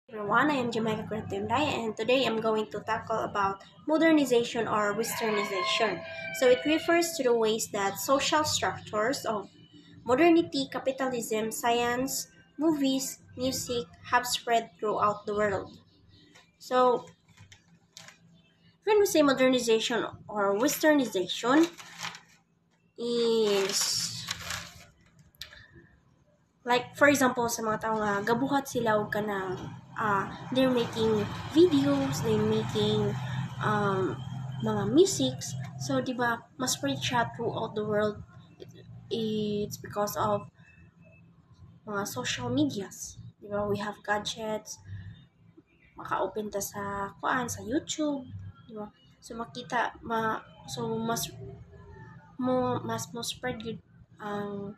Everyone, I am Jamaica Kratunday, and today I'm going to tackle about modernization or westernization. So it refers to the ways that social structures of modernity, capitalism, science, movies, music have spread throughout the world. So when we say modernization or westernization is like, for example, sa mga tao nga gabuhat sila og kanang they're making videos, they're making mga musics. So, di ba, mas spread siya throughout the world. It's because of mga social medias. Di ba, we have gadgets, maka-open ta sa sa YouTube, di ba? So, mas mo spread yun ang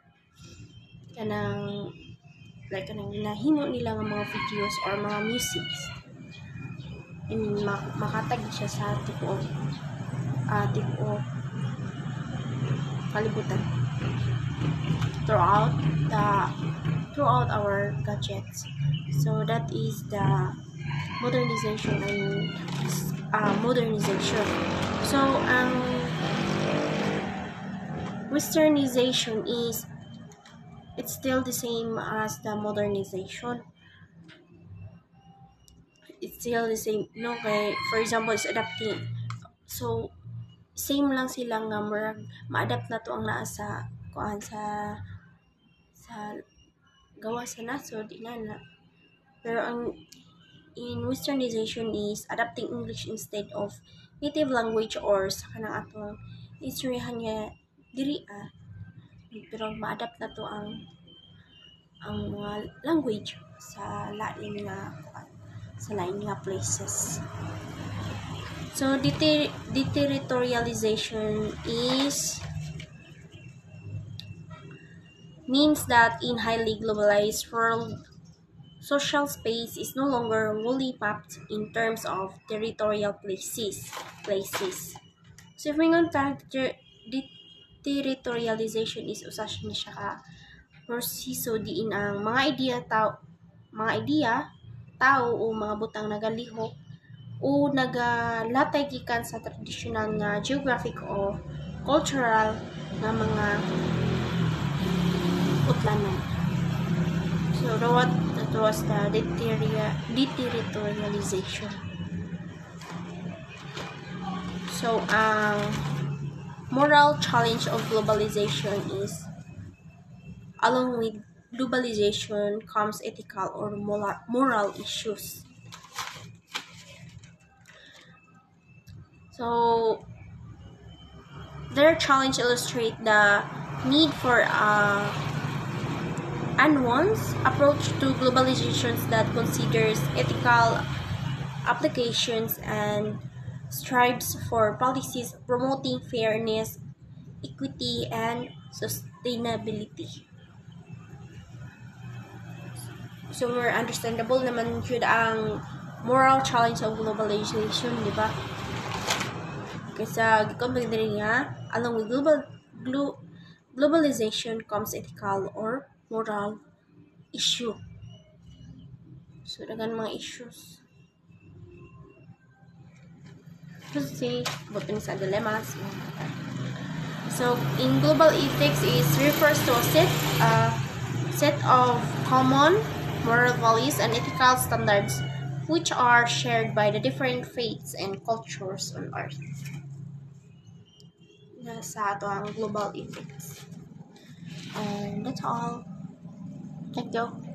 kanang like kanang nahimo nila nga mga videos or mga musics. I mean, makatag siya sa tipo kalibutan throughout our gadgets. So that is the modernization. Modernization. So westernization is it's still the same as the modernization. It's still the same, no? Kay, for example, it's adapting. So, same lang sila nga ma-adapt na to ang naa sa gawa sa nasod inana. Pero ang in westernization is adapting English instead of native language or sa kanang atong istoryahan niya diri pero ma-adapt na to ang mga language sa lain nga places. So deterritorialization means that in highly globalized world, social space is no longer wholly mapped in terms of territorial places. So if we nga deterritorialization is usa siya ka proseso diin ang mga idea, tao o mga butang nagalihok o nagalatay gikan sa traditional nga geographic o cultural nga mga utlanan. So that was the deterritorialization. So moral challenge of globalization is along with globalization comes ethical or moral issues. So their challenge illustrate the need for nuanced approach to globalizations that considers ethical applications and strives for policies promoting fairness, equity, and sustainability. So, more understandable naman yun ang moral challenge of globalization, di ba? Kasi gikomplete rin nga, along with globalization comes ethical or moral issue. So, dagan mga issues. Kasi, butin sa dilemmas. So, in global ethics is refers to a set of common moral values and ethical standards which are shared by the different faiths and cultures on earth. Nasa ato ang global ethics. And that's all. Thank you.